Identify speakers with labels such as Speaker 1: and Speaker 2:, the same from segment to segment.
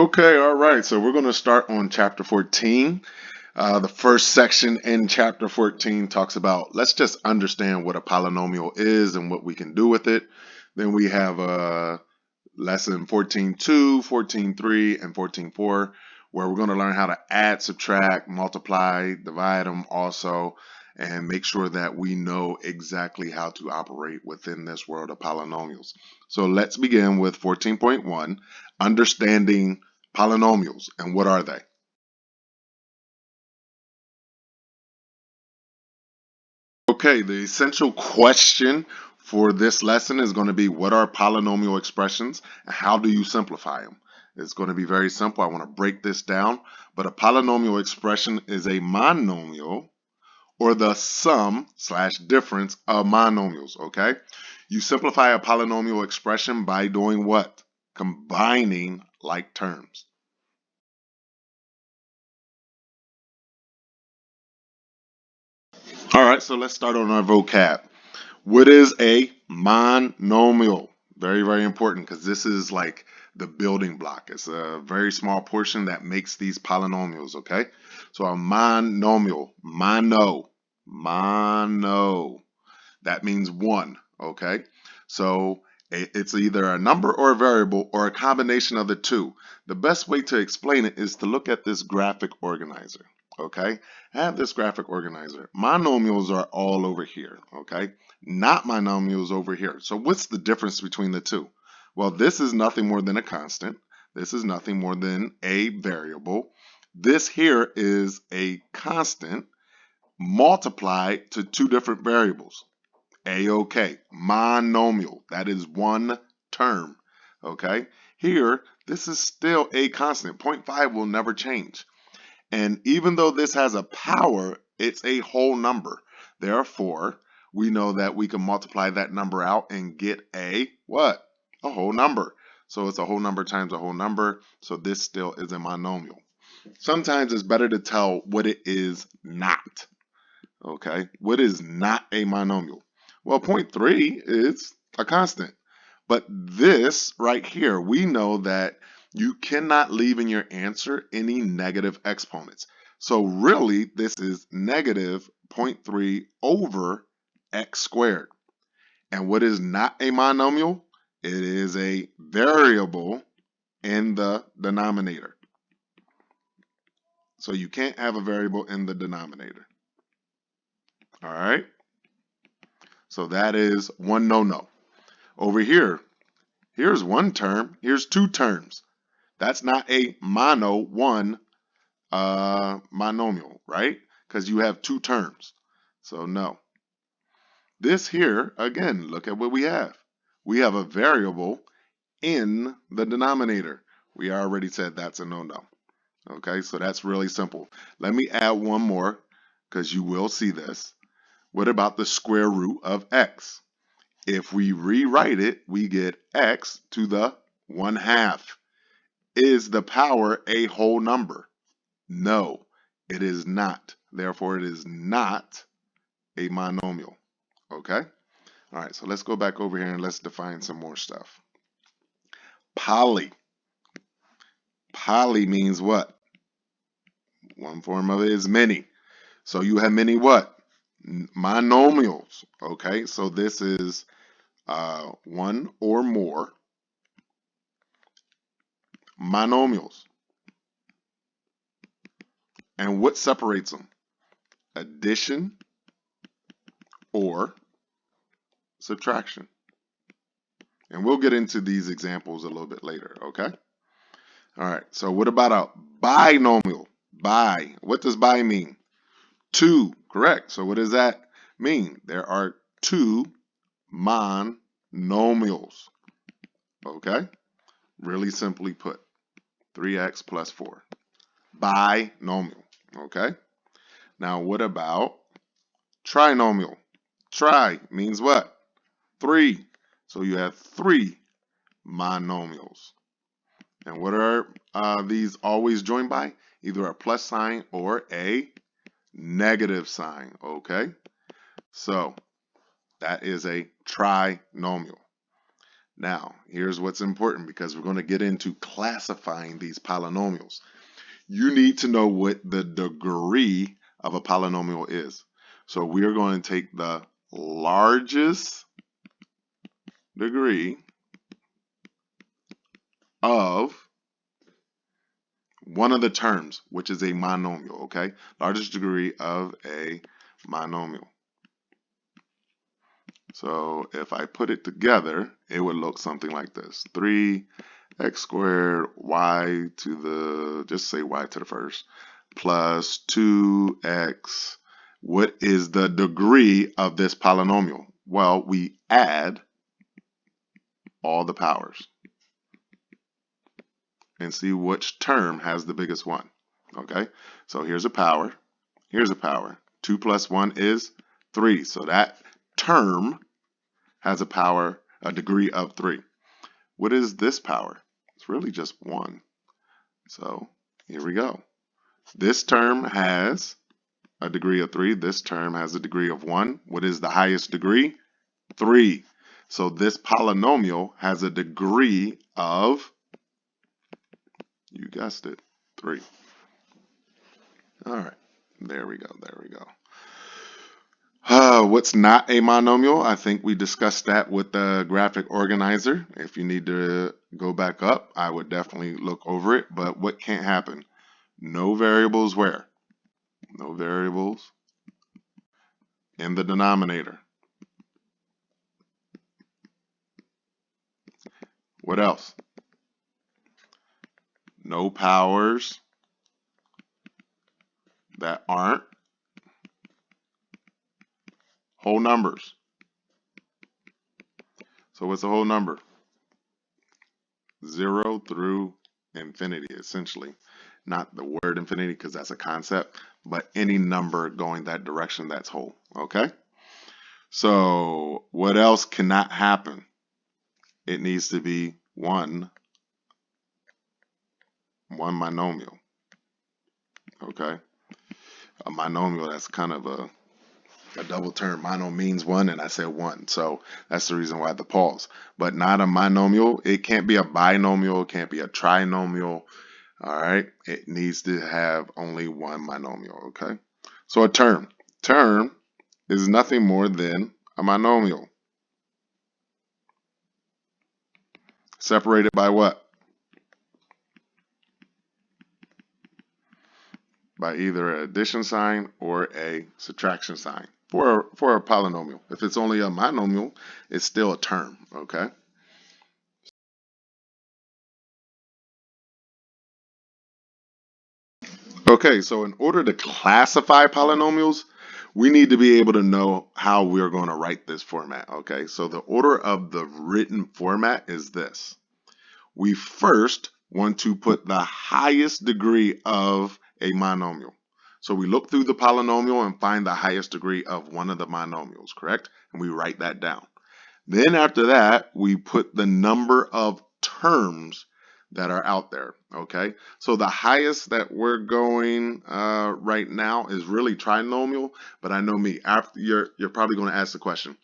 Speaker 1: Okay, all right. So we're going to start on chapter 14. The first section in chapter 14 talks about let's just understand what a polynomial is and what we can do with it. Then we have lesson 14.2, 14.3, and 14.4, where we're going to learn how to add, subtract, multiply, divide them also, and make sure that we know exactly how to operate within this world of polynomials. So let's begin with 14.1, understanding polynomials. And what are they? Okay, the essential question for this lesson is going to be what are polynomial expressions and how do you simplify them? It's going to be very simple. I want to break this down, but a polynomial expression is a monomial or the sum/difference of monomials, okay? You simplify a polynomial expression by doing what? Combining like terms. All right, so let's start on our vocab. What is a monomial? Very, very important because this is like the building block. It's a very small portion that makes these polynomials, okay? So a monomial, mono, that means one, okay? So it's either a number or a variable or a combination of the two. The best way to explain it is to look at this graphic organizer, okay? I have this graphic organizer. Monomials are all over here, okay? Not monomials over here. So what's the difference between the two? Well, this is nothing more than a constant. This is nothing more than a variable. This here is a constant multiplied to two different variables. A-OK, monomial, that is one term, okay? Here, this is still a constant. 0.5 will never change. And even though this has a power, it's a whole number. Therefore, we know that we can multiply that number out and get a what? A whole number. So it's a whole number times a whole number. So this still is a monomial. Sometimes it's better to tell what it is not. Okay, what is not a monomial? Well, 0.3 is a constant. But this right here, we know that you cannot leave in your answer any negative exponents. So really, this is negative 0.3 over x squared. And what is not a monomial? It is a variable in the denominator. So you can't have a variable in the denominator. All right? So that is one no-no. Over here, here's one term, here's two terms. That's not a one monomial, right? Because you have two terms. So no. This here, again, look at what we have. We have a variable in the denominator. We already said that's a no-no. Okay, so that's really simple. Let me add one more because you will see this. What about the square root of x? If we rewrite it, we get x to the 1/2. Is the power a whole number? No, it is not. Therefore, it is not a monomial. Okay? All right, so let's go back over here and let's define some more stuff. Poly. Poly means what? One form of it is many. So you have many what? Monomials. Okay, so this is one or more monomials. And what separates them? Addition or subtraction. And we'll get into these examples a little bit later, okay? All right, so what about a binomial? Bi, what does bi mean? Two, correct. So what does that mean? There are two monomials, okay? Really simply put, 3x plus 4. Binomial, okay? Now what about trinomial? Tri means what? 3. So you have 3 monomials. And what are these always joined by? Either a plus sign or a negative sign, okay? So that is a trinomial. Now, here's what's important because we're going to get into classifying these polynomials. You need to know what the degree of a polynomial is. So we are going to take the largest degree of one of the terms, which is a monomial, okay? Largest degree of a monomial. So if I put it together, it would look something like this. 3x squared y to the, just say y to the first, plus 2x. What is the degree of this polynomial? Well, we add all the powers and see which term has the biggest one. Okay, so here's a power, here's a power. 2 plus 1 is 3. So that term has a power, a degree of 3. What is this power? It's really just 1. So here we go. This term has a degree of 3. This term has a degree of 1. What is the highest degree? 3. So this polynomial has a degree of, you guessed it, 3. All right, there we go, there we go. What's not a monomial? I think we discussed that with the graphic organizer. If you need to go back up, I would definitely look over it. But what can't happen? No variables where? No variables in the denominator. What else? No powers that aren't whole numbers. So what's a whole number? 0 through infinity, essentially. Not the word infinity because that's a concept, but any number going that direction that's whole. Okay? So what else cannot happen? It needs to be one monomial. Okay? A monomial, that's kind of a double term. Mono means one, and I said one. So that's the reason why the pause. But not a monomial. It can't be a binomial. It can't be a trinomial. All right? It needs to have only one monomial. Okay? So a term. Term is nothing more than a monomial. Separated by what? By either an addition sign or a subtraction sign for a polynomial. If it's only a monomial, it's still a term, okay? Okay, so in order to classify polynomials, we need to be able to know how we're going to write this format, okay? So the order of the written format is this. We first want to put the highest degree of a monomial. So we look through the polynomial and find the highest degree of one of the monomials, correct? And we write that down. Then after that, we put the number of terms that are out there, okay? So the highest that we're going right now is really trinomial, but I know me, after you're probably going to ask the question,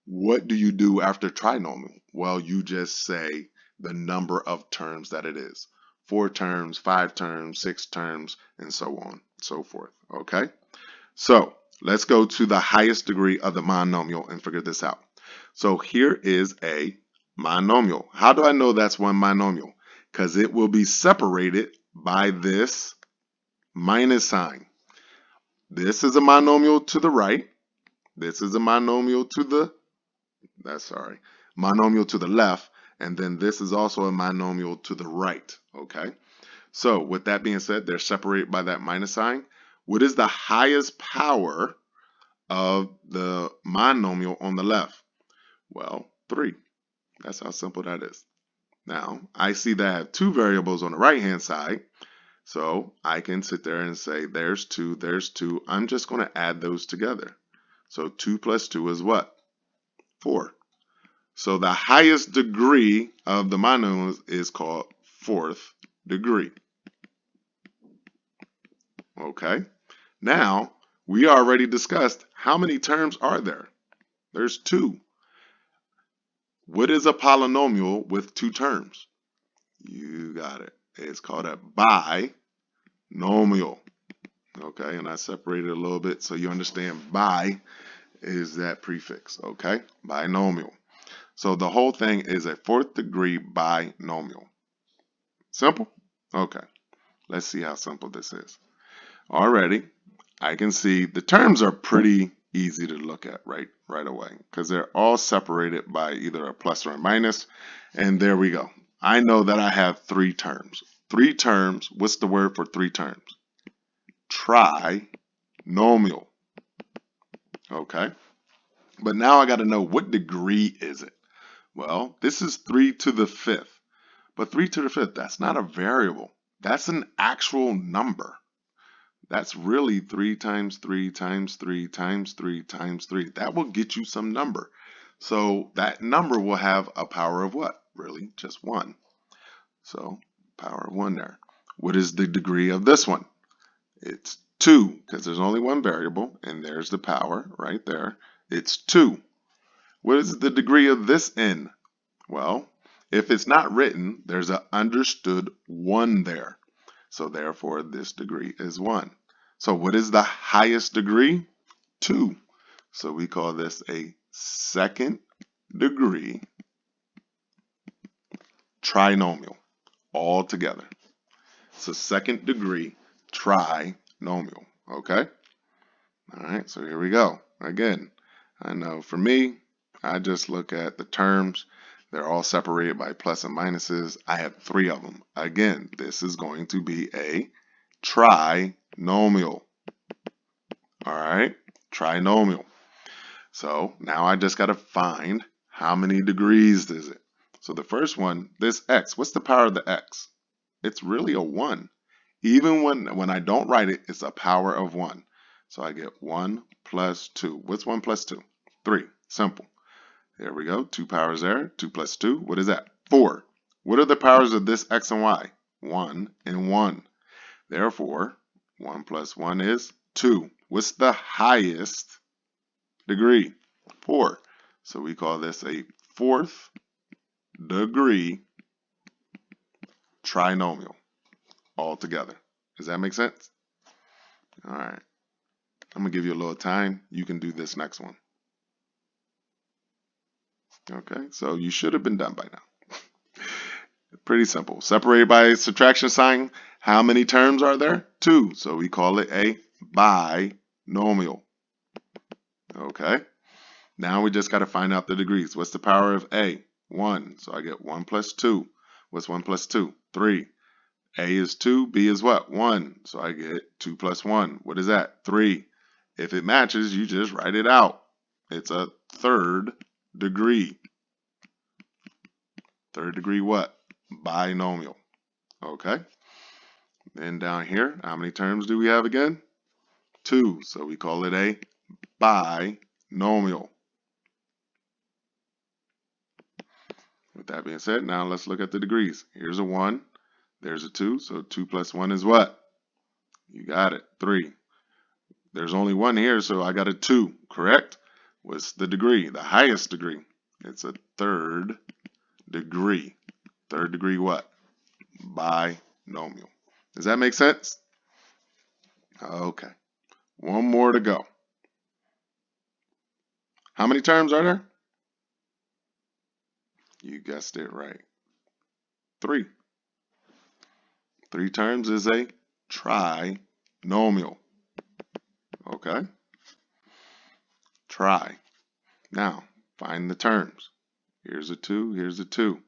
Speaker 1: what do you do after trinomial? Well, you just say the number of terms that it is. 4 terms, 5 terms, 6 terms, and so on and so forth, okay? So let's go to the highest degree of the monomial and figure this out. So here is a monomial. How do I know that's one monomial? Because it will be separated by this minus sign. This is a monomial to the right. This is a monomial to the, monomial to the left. And then this is also a monomial to the right, okay? So with that being said, they're separated by that minus sign. What is the highest power of the monomial on the left? Well, 3. That's how simple that is. Now, I see that I have 2 variables on the right-hand side, so I can sit there and say, there's 2, there's 2. I'm just going to add those together. So 2 plus 2 is what? 4. So the highest degree of the monomial is called 4th degree. Okay? Now, we already discussed how many terms are there? There's 2. What is a polynomial with two terms? You got it. It's called a binomial. Okay, and I separated a little bit so you understand bi is that prefix. Okay, binomial. So the whole thing is a fourth degree binomial. Simple? Okay, let's see how simple this is. Already, I can see the terms are pretty easy to look at right away because they're all separated by either a plus or a minus. And there we go. I know that I have three terms. Three terms. What's the word for three terms? Trinomial. Okay. But now I got to know what degree is it? Well, this is 3 to the 5th. But 3 to the 5th, that's not a variable. That's an actual number. That's really 3 times 3 times 3 times 3 times 3. That will get you some number. So that number will have a power of what? Really, just 1. So power of 1 there. What is the degree of this one? It's 2, because there's only one variable, and there's the power right there. It's 2. What is the degree of this n? Well, if it's not written, there's an understood 1 there. So therefore, this degree is 1. So what is the highest degree? 2. So we call this a second degree trinomial all together. So second degree trinomial. Okay? All right, so here we go. Again, I know for me, I just look at the terms. They're all separated by plus and minuses. I have 3 of them. Again, this is going to be a trinomial. All right, trinomial. So now I just got to find how many degrees is it. So the first one, this x, what's the power of the x? It's really a 1. Even when I don't write it, it's a power of 1. So I get 1 plus 2. What's 1 plus 2? 3. Simple. There we go. 2 powers there. 2 plus 2. What is that? 4. What are the powers of this x and y? 1 and 1. Therefore, 1 plus 1 is 2. What's the highest degree? 4. So we call this a fourth degree trinomial all together. Does that make sense? All right. I'm going to give you a little time. You can do this next one. Okay, so you should have been done by now. Pretty simple. Separated by a subtraction sign. How many terms are there? 2. So we call it a binomial. Okay. Now we just got to find out the degrees. What's the power of a? 1. So I get 1 plus 2. What's 1 plus 2? 3. A is 2. B is what? 1. So I get 2 plus 1. What is that? 3. If it matches, you just write it out. It's a third degree. Third degree what? Binomial. Okay. Then down here, how many terms do we have again? 2. So we call it a binomial. With that being said, now let's look at the degrees. Here's a 1. There's a 2. So 2 plus 1 is what? You got it. 3. There's only 1 here, so I got a 2. Correct? What's the degree? The highest degree. It's a third degree. Third degree what? Binomial. Does that make sense? Okay. One more to go. How many terms are there? You guessed it right. 3. 3 terms is a trinomial. Okay? Try. Now, find the terms. Here's a 2, here's a 2.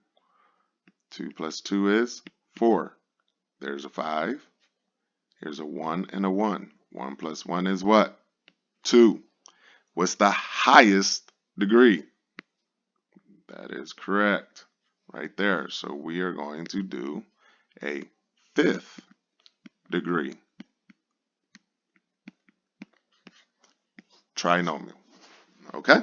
Speaker 1: 2 plus 2 is 4. There's a 5. Here's a 1 and a 1. 1 plus 1 is what? 2. What's the highest degree? That is correct. Right there. So we are going to do a 5th degree trinomial. Okay?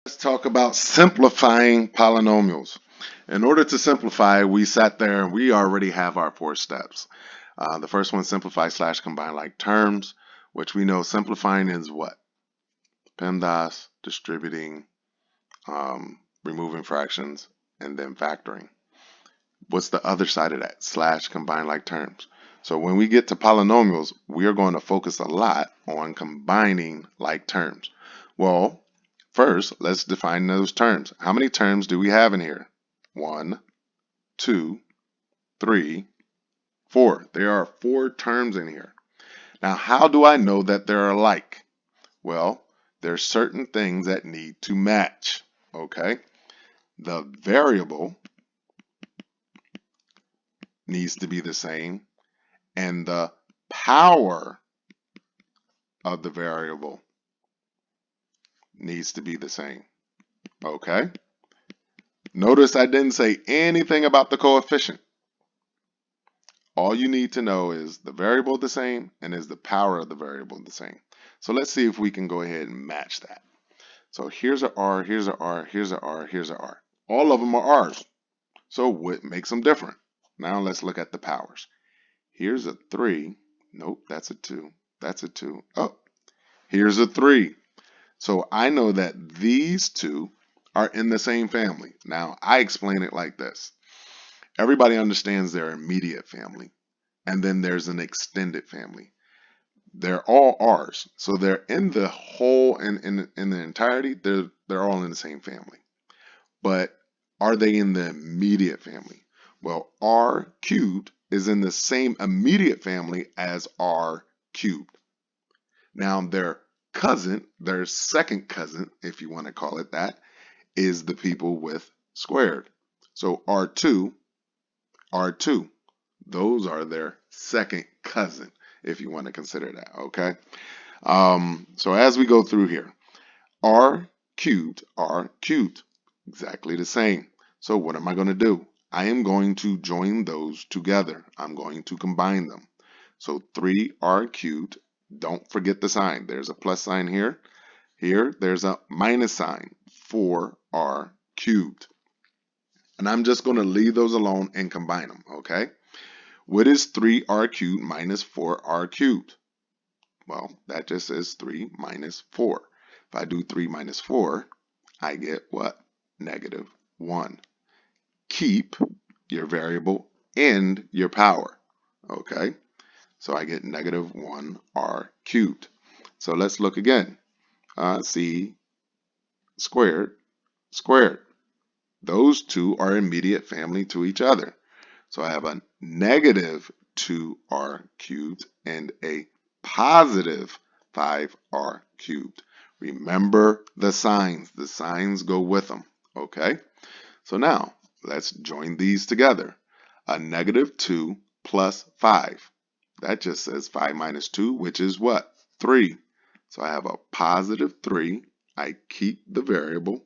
Speaker 1: Let's talk about simplifying polynomials. In order to simplify, we sat there and we already have our 4 steps. The first one, simplify / combine like terms, which we know simplifying is what? PEMDAS, distributing, removing fractions, and then factoring. What's the other side of that? Slash combine like terms. So when we get to polynomials, we are going to focus a lot on combining like terms. Well, first, let's define those terms. How many terms do we have in here? 1, 2, 3, 4. There are 4 terms in here. Now, how do I know that they're alike? Well, there's certain things that need to match, okay? The variable needs to be the same, and the power of the variable needs to be the same, okay? Notice I didn't say anything about the coefficient. All you need to know is the variable the same and is the power of the variable the same. So let's see if we can go ahead and match that. So here's a R, here's a R, here's a R, here's a R. All of them are R's. So what makes them different? Now let's look at the powers. Here's a 3. Nope, that's a 2. That's a 2. Oh, here's a 3. So I know that these two are in the same family. Now I explain it like this. Everybody understands their immediate family, and then there's an extended family. They're all R's, so they're in the whole in the entirety. They're all in the same family. But are they in the immediate family? Well, R cubed is in the same immediate family as R cubed. Now their cousin, their second cousin, if you want to call it that, is the people with squared. So R2, those are their second cousin, if you want to consider that, okay? So as we go through here, R cubed, exactly the same. So what am I going to do? I am going to join those together. I'm going to combine them. So 3R cubed, don't forget the sign. There's a plus sign here. Here, there's a minus sign, 4R cubed. And I'm just going to leave those alone and combine them, okay? What is 3R cubed minus 4R cubed? Well, that just says 3 minus 4. If I do 3 minus 4, I get what? Negative 1. Keep your variable and your power, okay? So I get negative 1R cubed. So let's look again. C squared, squared. Those two are immediate family to each other. So I have a negative 2R cubed and a positive 5R cubed. Remember the signs. The signs go with them, okay? So now, let's join these together. A negative 2 plus 5. That just says 5 minus 2, which is what? 3. So I have a positive 3. I keep the variable,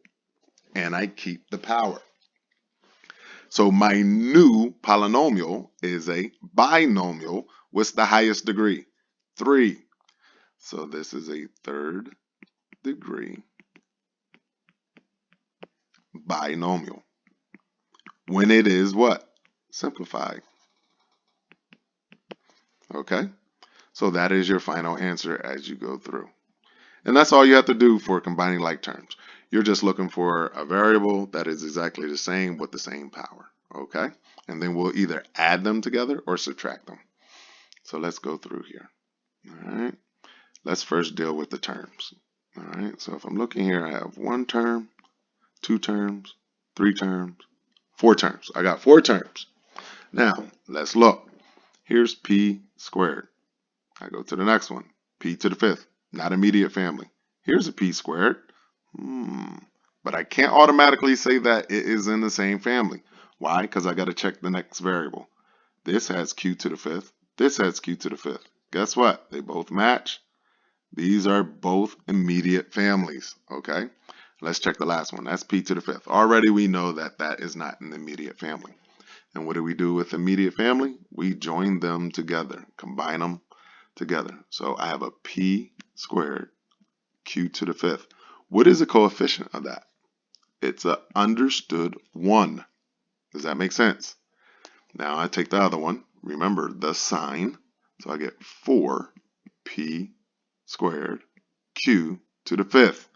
Speaker 1: and I keep the power. So my new polynomial is a binomial. What's the highest degree? 3. So this is a third degree binomial. When it is what? Simplified. Okay? So that is your final answer as you go through. And that's all you have to do for combining like terms. You're just looking for a variable that is exactly the same with the same power. Okay? And then we'll either add them together or subtract them. So let's go through here. All right? Let's first deal with the terms. All right? So if I'm looking here, I have 1 term, 2 terms, 3 terms, 4 terms. I got 4 terms. Now, let's look. Here's p squared. I go to the next one. P to the 5th. Not immediate family. Here's a p squared. But I can't automatically say that it is in the same family. Why? Because I got to check the next variable. This has q to the 5th. This has q to the 5th. Guess what? They both match. These are both immediate families. Okay? Let's check the last one. That's p to the 5th. Already we know that that is not an immediate family. And what do we do with immediate family? We join them together. Combine them together. So I have a p squared q to the 5th. What is the coefficient of that? It's a understood 1. Does that make sense? Now I take the other one. Remember the sign. So I get 4p squared q to the fifth.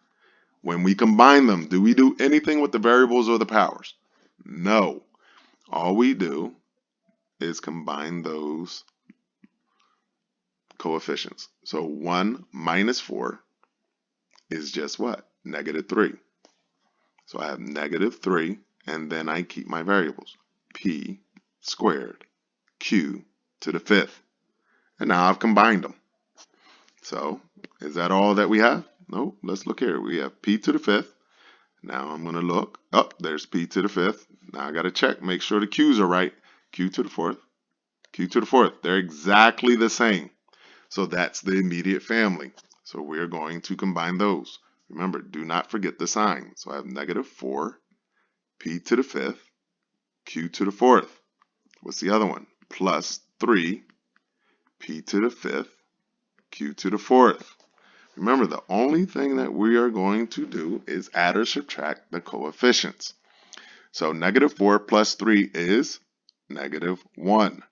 Speaker 1: When we combine them, do we do anything with the variables or the powers? No. All we do is combine those coefficients. So 1 minus 4 is just what? -3. So I have -3, and then I keep my variables. P squared Q to the fifth. And now I've combined them. So is that all that we have? No, let's look here. We have P to the fifth. Now I'm going to look. Oh, there's P to the fifth. Now I got to check, make sure the Q's are right. Q to the fourth, Q to the fourth. They're exactly the same. So that's the immediate family. So we're going to combine those. Remember, do not forget the sign. So I have -4, P to the fifth, Q to the fourth. What's the other one? +3, P to the fifth, Q to the fourth. Remember, the only thing that we are going to do is add or subtract the coefficients. So -4 plus 3 is -1.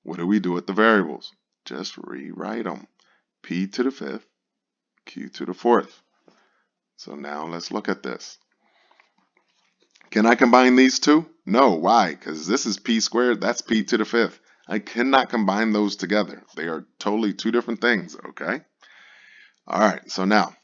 Speaker 1: What do we do with the variables? Just rewrite them. P to the fifth, Q to the fourth. So now let's look at this. Can I combine these two? No. Why? Because this is P squared, that's P to the fifth. I cannot combine those together. They are totally two different things, okay? All right, so now,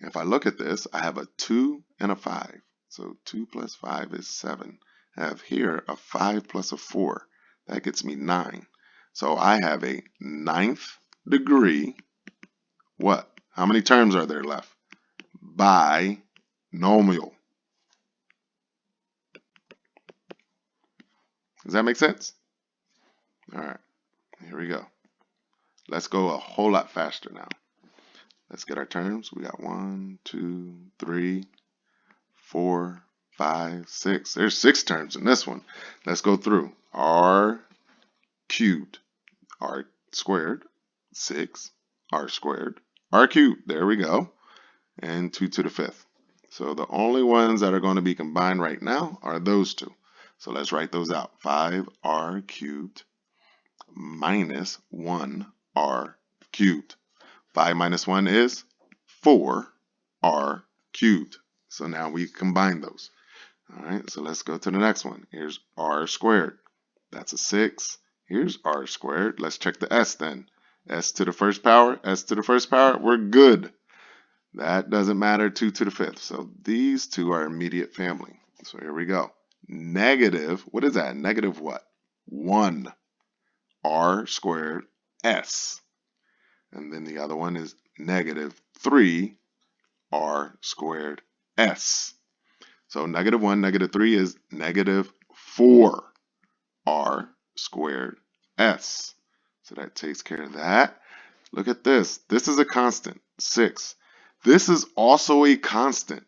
Speaker 1: if I look at this, I have a 2 and a 5. So 2 plus 5 is 7. I have here a 5 plus a 4. That gets me 9. So I have a 9th degree, what? How many terms are there left? Binomial. Does that make sense? All right, here we go. Let's go a whole lot faster now. Let's get our terms. We got 1, 2, 3, 4, 5, 6. There's 6 terms in this one. Let's go through. R cubed, R squared, 6, R squared, R cubed. There we go. And 2 to the fifth. So the only ones that are going to be combined right now are those two. So let's write those out. 5R cubed minus 1R cubed. 5 minus 1 is 4R cubed. So now we combine those. All right, so let's go to the next one. Here's R squared. That's a 6. Here's R squared. Let's check the S then. S to the first power, S to the first power, we're good. That doesn't matter, 2 to the fifth. So these two are immediate family. So here we go. Negative, what is that? Negative what? 1. R squared S. And then the other one is -3 R squared S. So -1, -3 is -4 R squared S. So that takes care of that. Look at this. This is a constant, 6. This is also a constant.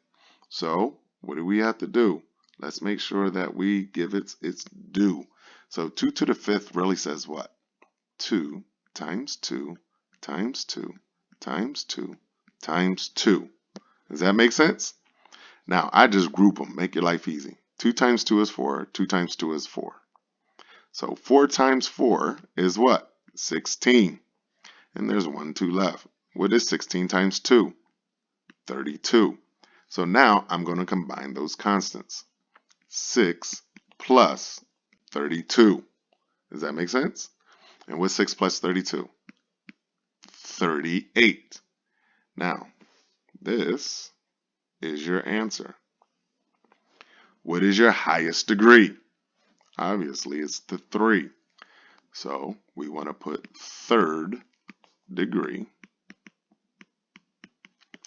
Speaker 1: So what do we have to do? Let's make sure that we give it its due. So 2 to the fifth really says what? 2 times 2 times 2 times 2 times 2. Does that make sense? Now, I just group them. Make your life easy. 2 times 2 is 4. 2 times 2 is 4. So 4 times 4 is what? 16. And there's 1, 2 left. What is 16 times 2? 32. So now I'm going to combine those constants. 6 plus 32. Does that make sense? And what's 6 plus 32? 38. Now, this is your answer. What is your highest degree? Obviously, it's the 3. So we want to put third degree.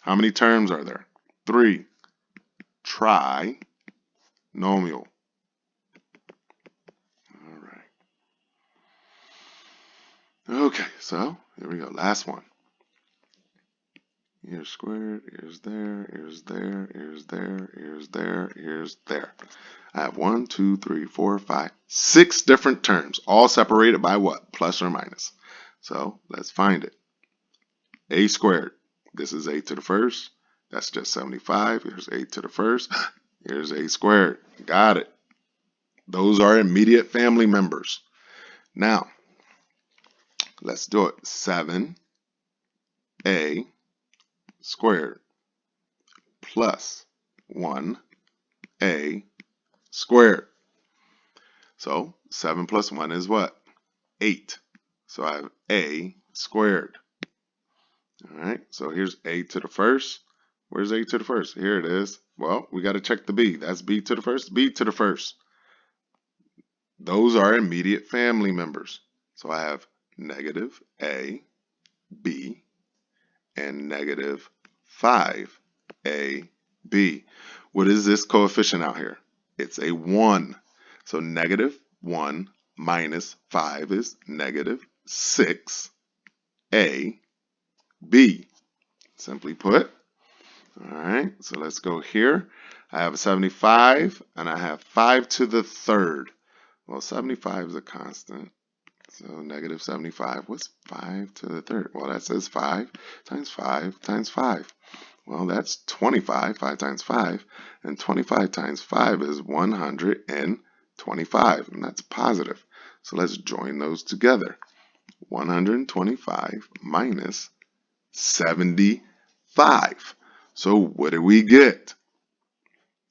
Speaker 1: How many terms are there? 3. Trinomial. All right. Okay, so here we go. Last one. Here's squared, here's there, here's there, here's there, here's there, here's there. I have 1, 2, 3, 4, 5, 6 different terms, all separated by what? Plus or minus. So let's find it. A squared. This is a to the first. That's just 75. Here's a to the first. Here's a squared. Got it. Those are immediate family members. Now, let's do it. 7a squared. plus 1a squared. So 7 plus 1 is what? 8. So I have a squared. All right, so here's a to the first. Where's a to the first? Here it is. Well, we got to check the b. That's b to the first, b to the first. Those are immediate family members. So I have negative a, b, and negative 5a, b. What is this coefficient out here? It's a 1. So negative 1 minus 5 is negative 6a, b. Simply put. All right, so let's go here. I have a 75, and I have 5 to the third. Well, 75 is a constant, so negative 75. What's 5 to the third? Well, that says 5 times 5 times 5. Well, that's 25, 5 times 5, and 25 times 5 is 125, and that's positive. So let's join those together. 125 minus 75. So what do we get?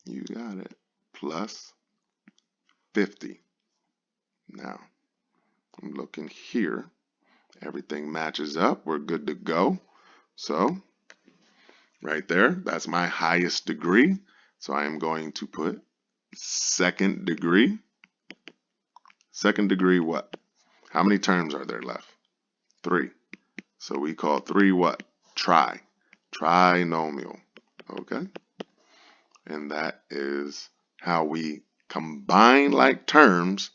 Speaker 1: You got it. Plus 50. Now, I'm looking here. Everything matches up. We're good to go. So, right there, that's my highest degree. So I am going to put second degree. Second degree what? How many terms are there left? 3. So we call 3 what? Trinomial. Okay? And that is how we combine like terms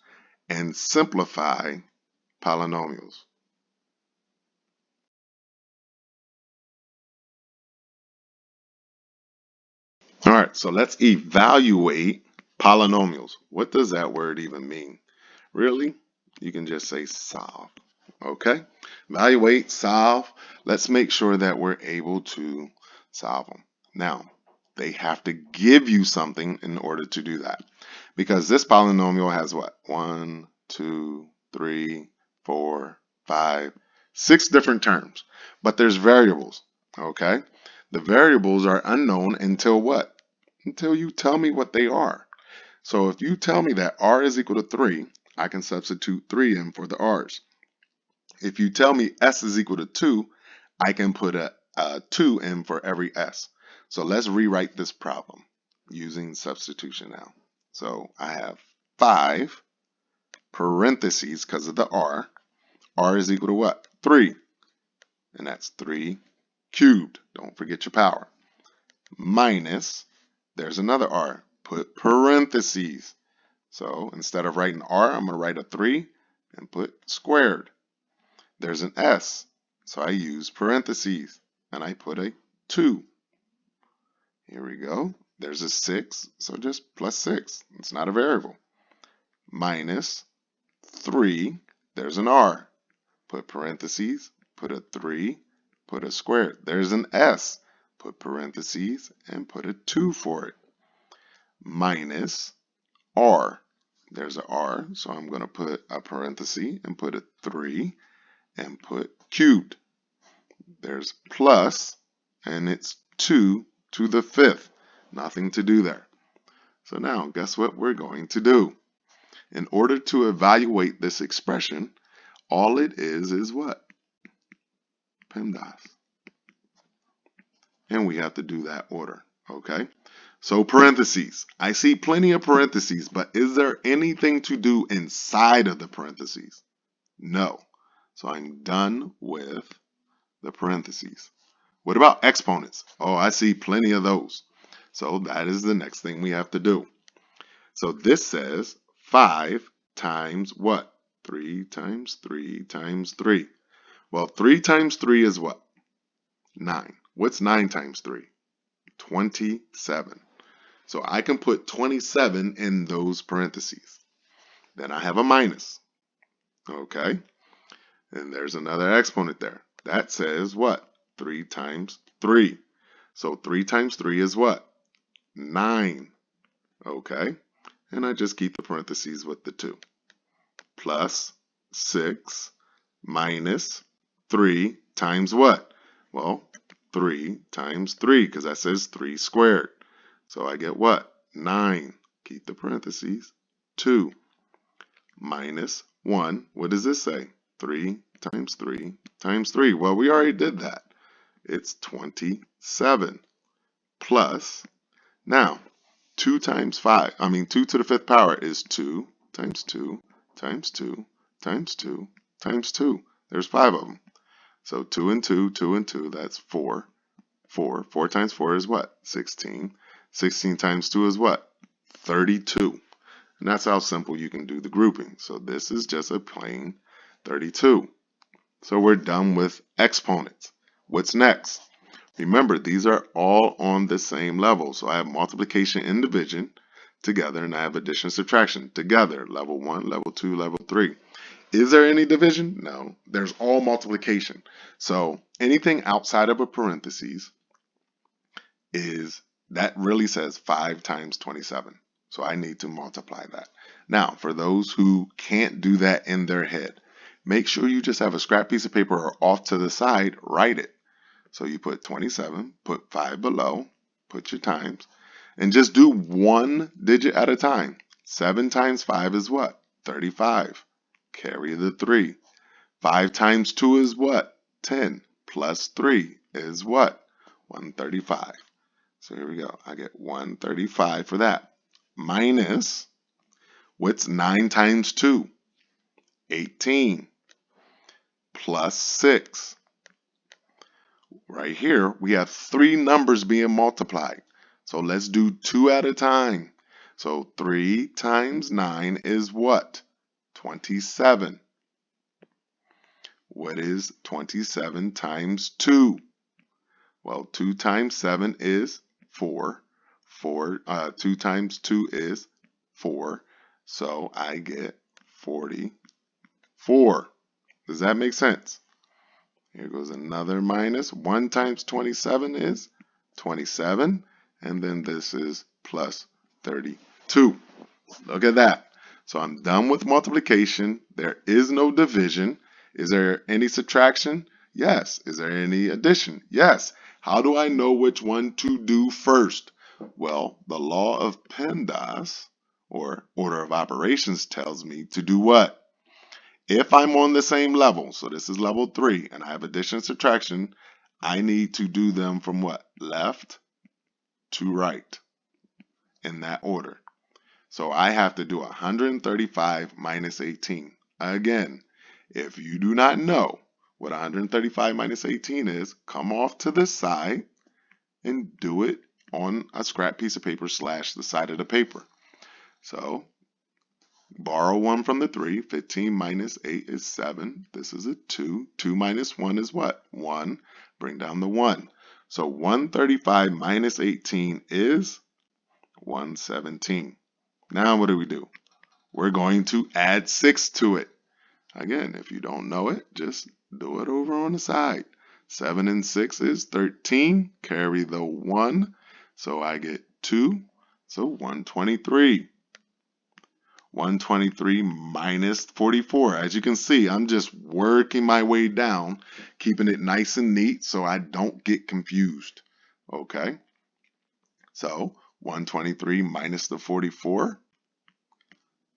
Speaker 1: and simplify polynomials. All right, so let's evaluate polynomials. What does that word even mean? Really? You can just say solve. Okay? Evaluate, solve. Let's make sure that we're able to solve them. Now, they have to give you something in order to do that. Because this polynomial has what? 1, 2, 3, 4, 5, 6 different terms. But there's variables. Okay? The variables are unknown until what? Until you tell me what they are. So if you tell me that r is equal to 3, I can substitute 3 in for the r's. If you tell me s is equal to 2, I can put a 2 in for every s. So let's rewrite this problem using substitution now. So I have 5 parentheses because of the r. R is equal to what? 3. And that's 3 cubed. Don't forget your power. Minus, there's another r. Put parentheses. So instead of writing r, I'm going to write a 3 and put squared. There's an s, so I use parentheses and I put a 2. Here we go. There's a 6, so just plus 6. It's not a variable. Minus 3, there's an r. Put parentheses, put a 3, put a squared. There's an s. Put parentheses and put a 2 for it. Minus r. There's a r, so I'm going to put a parenthesis and put a 3 and put cubed. There's plus, and it's 2 to the 5th. Nothing to do there. So now, guess what we're going to do? In order to evaluate this expression, all it is what? PEMDAS. And we have to do that order, okay? So parentheses. I see plenty of parentheses, but is there anything to do inside of the parentheses? No. So I'm done with the parentheses. What about exponents? Oh, I see plenty of those. So that is the next thing we have to do. So this says 5 times what? 3 times 3 times 3. Well, 3 times 3 is what? 9. What's 9 times 3? 27. So I can put 27 in those parentheses. Then I have a minus. Okay? And there's another exponent there. That says what? 3 times 3. So 3 times 3 is what? 9. Okay? And I just keep the parentheses with the 2. Plus 6 minus 3 times what? Well, 3 times 3, because that says 3 squared. So I get what? 9. Keep the parentheses. 2 minus 1. What does this say? 3 times 3 times 3. Well, we already did that. It's 27 plus, now, 2 times 5, 2 to the 5th power is 2 times 2 times 2 times 2 times 2. There's 5 of them. So 2 and 2, 2 and 2, that's 4. 4 times 4 is what? 16. 16 times 2 is what? 32. And that's how simple you can do the grouping. So this is just a plain 32. So we're done with exponents. What's next? Remember, these are all on the same level. So I have multiplication and division together, and I have addition and subtraction together. Level 1, level 2, level 3. Is there any division? No. There's all multiplication. So anything outside of a parentheses that really says 5 times 27. So I need to multiply that. Now, for those who can't do that in their head, make sure you just have a scrap piece of paper or off to the side, write it. So you put 27, put 5 below, put your times, and just do one digit at a time. 7 times 5 is what? 35. Carry the 3. 5 times 2 is what? 10. Plus 3 is what? 135. So here we go. I get 135 for that. Minus, what's 9 times 2? 18. Plus 6. Right here, we have 3 numbers being multiplied. So let's do 2 at a time. So 3 times 9 is what? 27. What is 27 times 2? Well, 2 times 7 is 4. 2 times 2 is 4. So I get 44. Does that make sense? Here goes another minus. 1 times 27 is 27. And then this is plus 32. Look at that. So I'm done with multiplication. There is no division. Is there any subtraction? Yes. Is there any addition? Yes. How do I know which one to do first? Well, the law of PEMDAS, or order of operations, tells me to do what? If I'm on the same level, so this is level 3, and I have addition and subtraction, I need to do them from what? Left to right, in that order. So I have to do 135 minus 18. Again, if you do not know what 135 minus 18 is, come off to the side and do it on a scrap piece of paper / the side of the paper. So borrow 1 from the 3. 15 minus 8 is 7. This is a 2. 2 minus 1 is what? 1. Bring down the 1. So 135 minus 18 is 117. Now what do? We're going to add 6 to it. Again, if you don't know it, just do it over on the side. 7 and 6 is 13. Carry the 1. So I get 2. So 123. 123 minus 44. As you can see, I'm just working my way down, keeping it nice and neat so I don't get confused. Okay? So 123 minus the 44.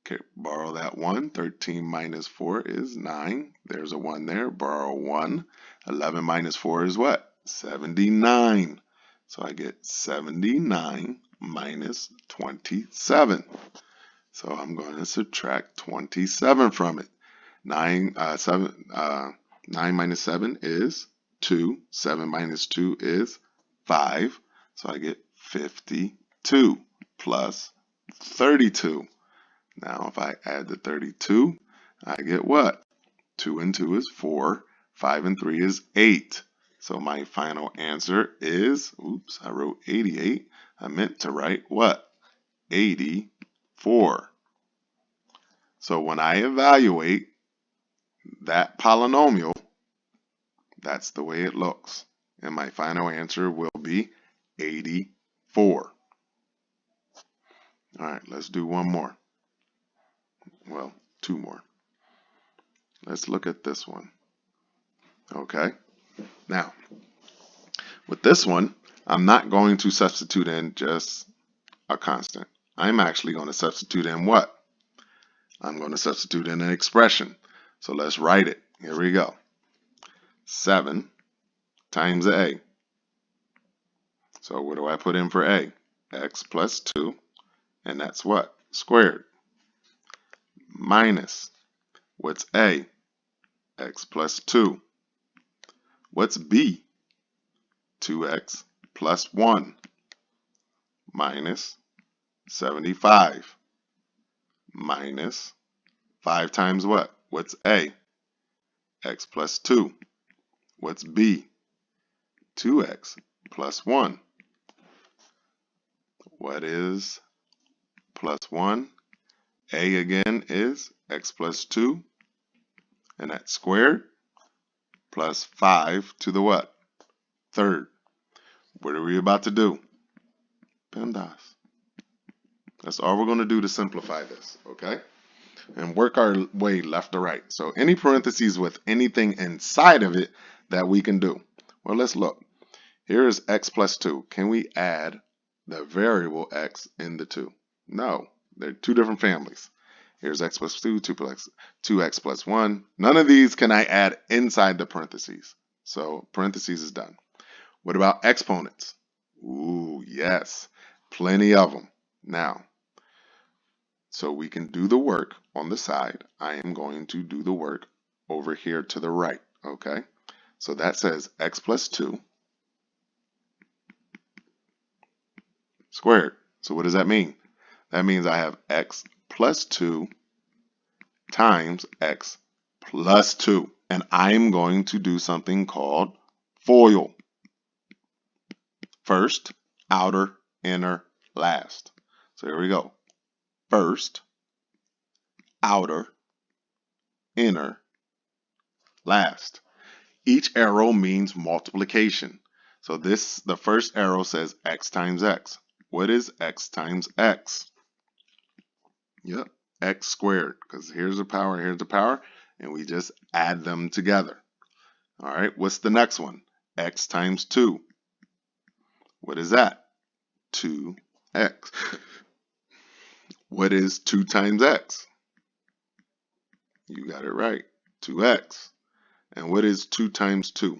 Speaker 1: Okay, borrow that 1. 13 minus 4 is 9. There's a 1 there. Borrow 1. 11 minus 4 is what? 79. So I get 79 minus 27. So I'm going to subtract 27 from it. 9 minus 7 is 2. 7 minus 2 is 5. So I get 52 plus 32. Now if I add the 32, I get what? 2 and 2 is 4. 5 and 3 is 8. So my final answer is, oops, I wrote 88. I meant to write what? 84. So when I evaluate that polynomial, that's the way it looks. And my final answer will be 84. All right, let's do one more. Well, 2 more. Let's look at this one. Okay. Now, With this one, I'm not going to substitute in just a constant. I'm actually going to substitute in what? I'm going to substitute in an expression. So let's write it. Here we go. 7 times a. So what do I put in for a? X plus 2, and that's what? Squared. Minus, what's a? X plus 2. What's b? 2x plus 1 minus 75 minus 5 times what? What's a? X plus 2. What's b? 2x plus 1. What is plus 1? A again is x plus 2, and that's squared, plus 5 to the what? Third. What are we about to do? PEMDAS. That's all we're going to do to simplify this, okay? And work our way left to right. So any parentheses with anything inside of it that we can do. Well, let's look. Here is x plus 2. Can we add the variable x in the 2? No. They're two different families. Here's x plus 2, 2x plus 1. None of these can I add inside the parentheses. So parentheses is done. What about exponents? Ooh, yes. Plenty of them. Now, so we can do the work on the side. I am going to do the work over here to the right, okay? So that says x plus 2 squared. So what does that mean? That means I have x plus 2 times x plus 2. And I'm going to do something called FOIL. First, outer, inner, last. So here we go. First, outer, inner, last. Each arrow means multiplication. So the first arrow says x times x. What is x times x? Yep, x squared, because here's the power, and we just add them together. All right, what's the next one? X times 2. What is that? 2x. What is 2 times x? You got it right, 2x. And what is 2 times 2?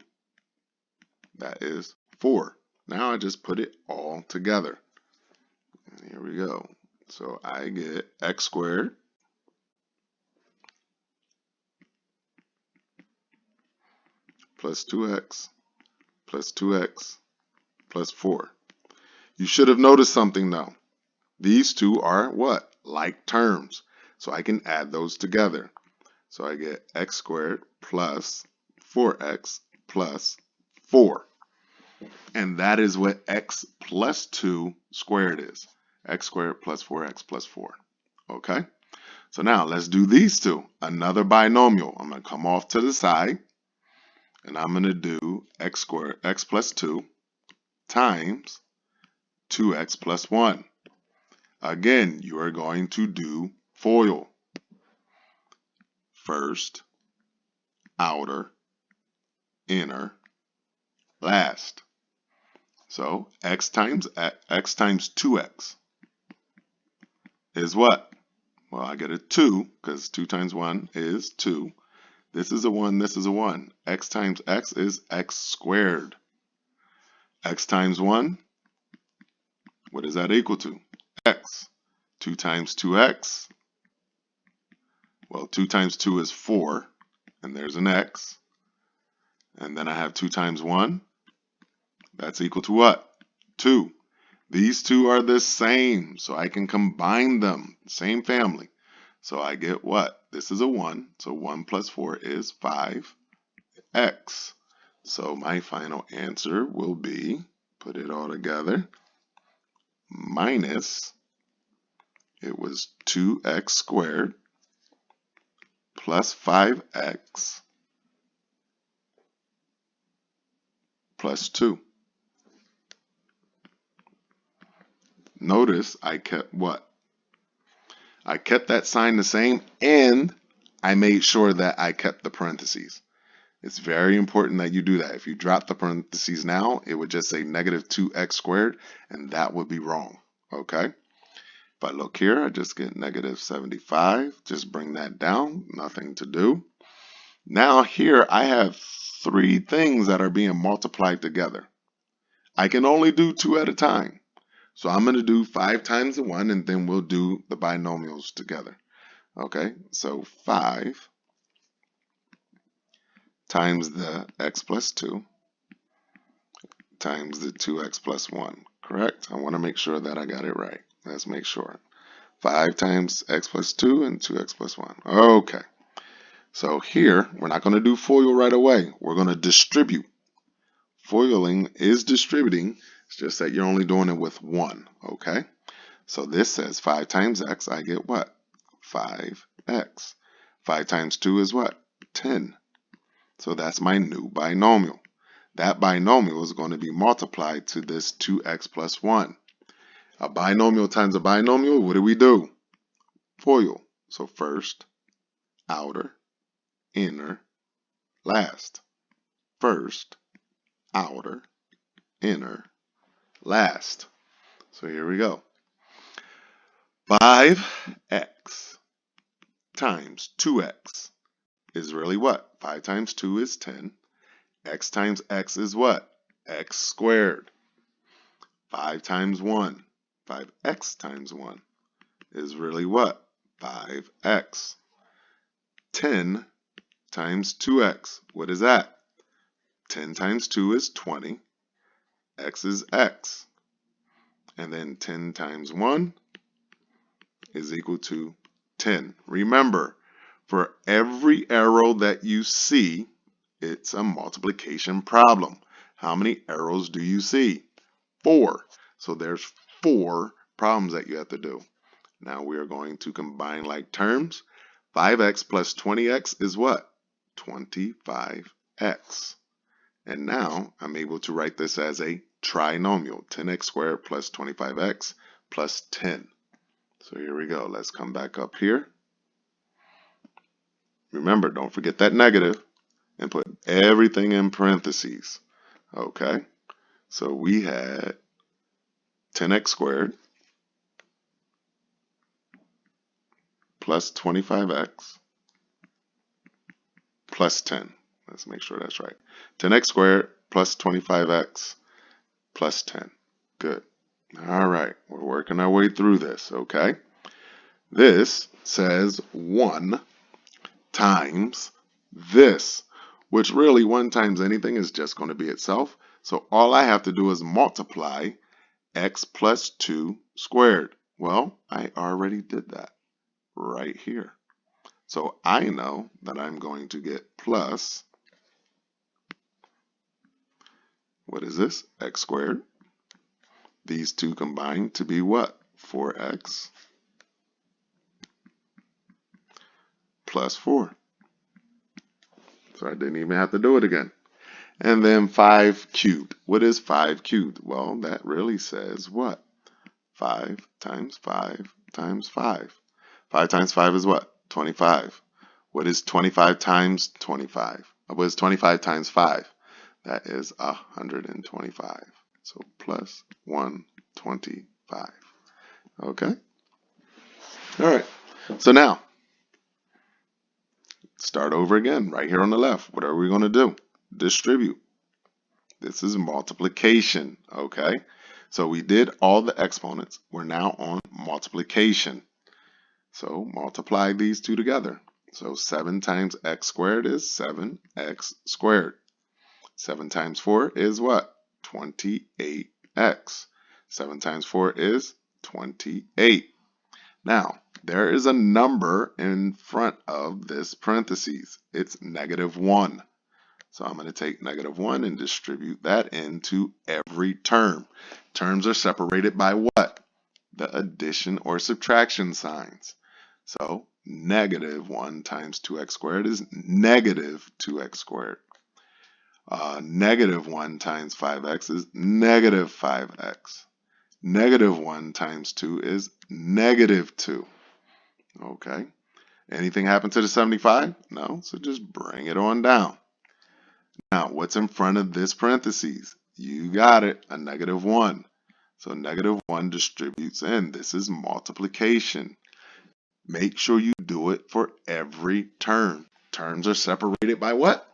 Speaker 1: That is 4. Now I just put it all together. And here we go. So I get x squared plus 2x plus 2x plus 4. You should have noticed something though. These two are what? Like terms. So I can add those together. So I get x squared plus 4x plus 4. And that is what x plus 2 squared is. X squared plus 4x plus 4. Okay? So now let's do these two. Another binomial. I'm going to come off to the side. And I'm going to do x squared, x plus 2 times 2x plus 1. Again, you are going to do FOIL. First, outer, inner, last. So x times 2x is what? Well, I get a 2 because 2 times 1 is 2. This is a 1, this is a 1. X times x is x squared. X times 1, what is that equal to? X. 2 times 2x, well, 2 times 2 is 4, and there's an x. And then I have 2 times 1, that's equal to what? 2. These two are the same, so I can combine them, same family. So I get what? This is a 1, so 1 plus 4 is 5x. So my final answer will be, put it all together, minus, it was 2x squared plus 5x plus 2. Notice I kept what? I kept that sign the same, and I made sure that I kept the parentheses. It's very important that you do that. If you drop the parentheses now, it would just say negative 2x squared, and that would be wrong. Okay? If I look here, I just get negative 75. Just bring that down. Nothing to do. Now here I have three things that are being multiplied together. I can only do two at a time. So I'm going to do 5 times the 1, and then we'll do the binomials together. Okay, so 5 times the x plus 2 times the 2x plus 1. Correct? I want to make sure that I got it right. Let's make sure. 5 times x plus 2 and 2x plus 1. Okay. So here, we're not going to do FOIL right away. We're going to distribute. FOILing is distributing. It's just that you're only doing it with 1. Okay? So this says 5 times x. I get what? 5x. 5 times 2 is what? 10. So that's my new binomial. That binomial is going to be multiplied to this 2x plus 1. A binomial times a binomial, what do? FOIL. So first, outer, inner, last. First, outer, inner, last. So here we go. 5x times 2x is really what? 5 times 2 is 10. X times x is what? X squared. 5 times 1, 5x times 1 is really what? 5x. 10 times 2x, what is that? 10 times 2 is 20. X is x. And then 10 times 1 is equal to 10. Remember, for every arrow that you see, it's a multiplication problem. How many arrows do you see? 4. So there's 4 problems that you have to do. Now we are going to combine like terms. 5x plus 20x is what? 25x. And now I'm able to write this as a trinomial. 10x squared plus 25x plus 10. So here we go. Let's come back up here. Remember, don't forget that negative and put everything in parentheses. Okay? So we had 10x squared plus 25x plus 10. Let's make sure that's right. 10x squared plus 25x plus 10. Good. All right. We're working our way through this, okay? This says 1 times this, which really 1 times anything is just going to be itself. So all I have to do is multiply x plus 2 squared. Well, I already did that right here. So I know that I'm going to get plus, what is this? X squared. These two combine to be what? 4x plus 4. So I didn't even have to do it again. And then 5 cubed. What is 5 cubed? Well, that really says what? 5 times 5 times 5. 5 times 5 is what? 25. What is 25 times 25? What is 25 times 5? That is 125. So plus 125. Okay? All right. So now, start over again right here on the left. What are we going to do? Distribute. This is multiplication. Okay? So we did all the exponents. We're now on multiplication. So multiply these two together. So 7 times x squared is 7x squared. 7 times 4 is what? 28x. 7 times 4 is 28. Now, there is a number in front of this parentheses. It's -1. So I'm going to take -1 and distribute that into every term. Terms are separated by what? The addition or subtraction signs. So -1 times 2x squared is -2x squared. -1 times 5x is -5x. -1 times 2 is -2. Okay. Anything happen to the 75? No. So just bring it on down. Now, what's in front of this parentheses? You got it, a -1. So -1 distributes in. This is multiplication. Make sure you do it for every term. Terms are separated by what?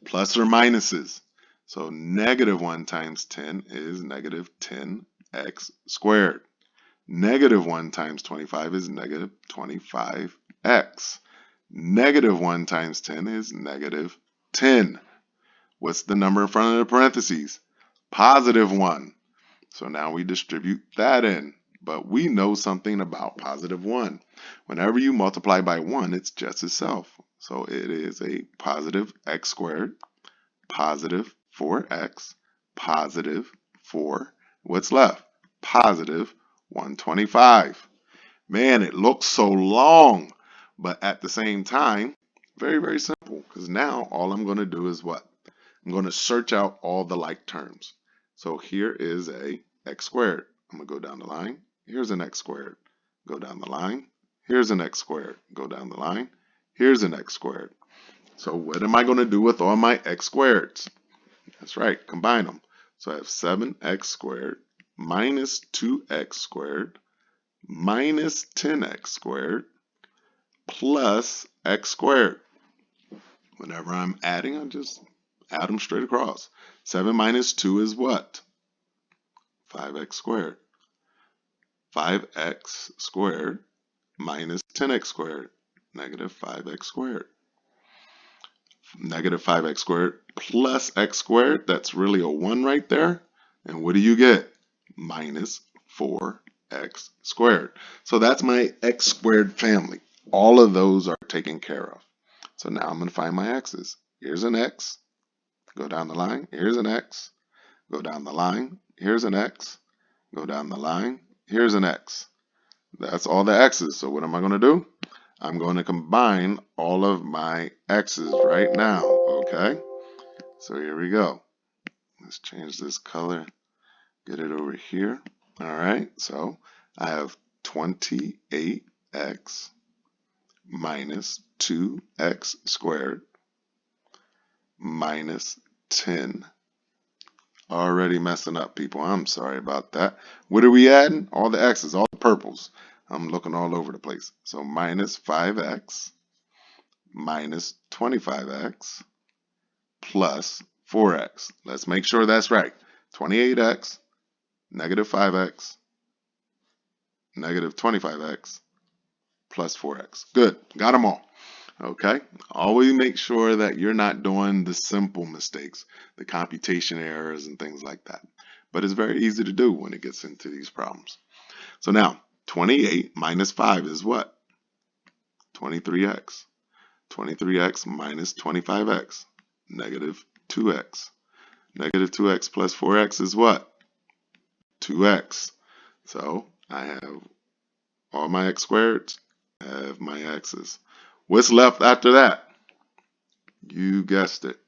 Speaker 1: Plus or minuses. So -1 times 10 is -10x squared. -1 times 25 is -25x. -1 times 10 is -10. What's the number in front of the parentheses? +1. So now we distribute that in. But we know something about +1. Whenever you multiply by 1, it's just itself. So it is a positive x squared, positive 4x, positive 4. What's left? Positive 125. Man, it looks so long, but at the same time, very, very simple. Because now all I'm going to do is what? I'm going to search out all the like terms. So here is a x squared. I'm going to go down the line. Here's an x squared. Go down the line. Here's an x squared. Go down the line. Here's an x squared. So what am I going to do with all my x squareds? That's right, combine them. So I have 7x squared minus 2x squared minus 10x squared plus x squared. Whenever I'm adding, I just add them straight across. 7 minus 2 is what? 5x squared. 5x squared minus 10x squared, negative 5x squared. Negative 5x squared plus x squared, that's really a 1 right there. And what do you get? Minus 4x squared. So that's my x squared family. All of those are taken care of. So now I'm going to find my x's. Here's an x. Go down the line. Here's an x. Go down the line. Here's an x. Go down the line. Here's an x. That's all the x's. So what am I going to do? I'm going to combine all of my x's right now. Okay? So here we go. Let's change this color. Get it over here. All right. So I have 28x minus 2x squared minus 10. Already messing up, people. I'm sorry about that. What are we adding? All the x's, all the purples. I'm looking all over the place. So minus 5x minus 25x plus 4x. Let's make sure that's right. 28x, negative 5x, negative 25x plus 4x. Good. Got them all. Okay, always make sure that you're not doing the simple mistakes, the computation errors and things like that. But it's very easy to do when it gets into these problems. So now, 28 minus 5 is what? 23x. 23x minus 25x, negative 2x. Negative 2x plus 4x is what? 2x. So I have all my x squareds, I have my x's. What's left after that? You guessed it.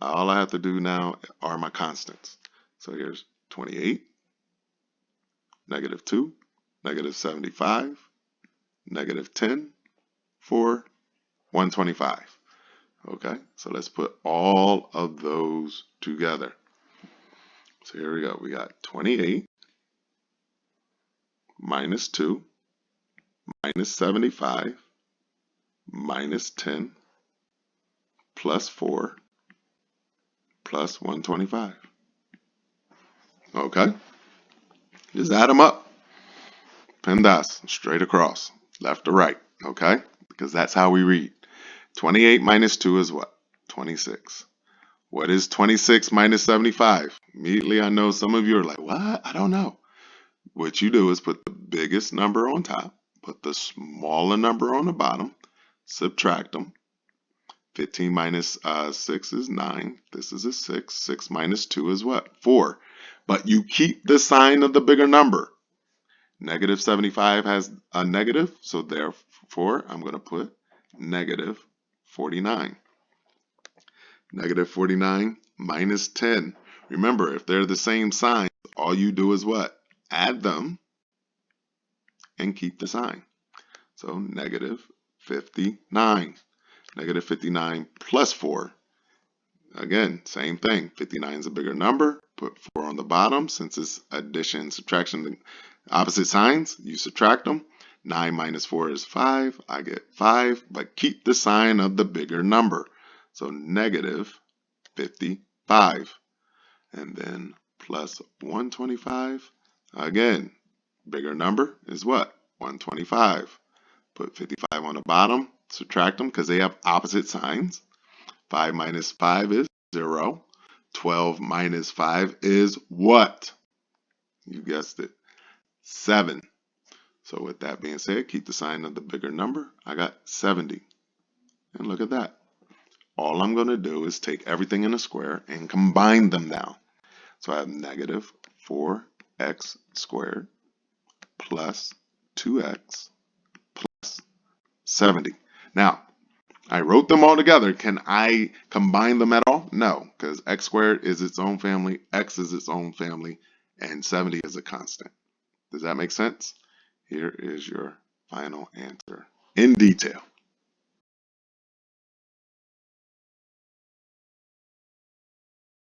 Speaker 1: All I have to do now are my constants. So here's 28, negative 2, negative 75, negative 10, 4, 125. Okay, so let's put all of those together. So here we go. We got 28 minus 2 minus 75 minus 10 plus 4 plus 125. Okay, just add them up. PEMDAS, straight across, left to right. Okay, because that's how we read. 28 minus 2 is what? 26. What is 26 minus 75? Immediately I know some of you are like, what? I don't know. What you do is put the biggest number on top, put the smaller number on the bottom, subtract them. 15 minus 6 is 9. This is a 6. 6 minus 2 is what? 4. But you keep the sign of the bigger number. Negative 75 has a negative, so therefore I'm going to put negative 49. Negative 49 minus 10. Remember, if they're the same sign, all you do is what? Add them and keep the sign. So negative 59. Negative 59 plus 4 Again, same thing. 59 is a bigger number. Put 4 on the bottom. Since it's addition, subtraction, opposite signs, you subtract them. 9 minus 4 is 5. I get 5, but keep the sign of the bigger number. So negative 55. And then plus 125. Again, bigger number is what? 125. Put 55 on the bottom. Subtract them because they have opposite signs. 5 minus 5 is 0. 12 minus 5 is what? You guessed it. 7. So with that being said, keep the sign of the bigger number. I got 70. And look at that. All I'm going to do is take everything in a square and combine them now. So I have negative 4x squared plus 2x plus 70. Now, I wrote them all together. Can I combine them at all? No, because x squared is its own family, x is its own family, and 70 is a constant. Does that make sense? Here is your final answer in detail.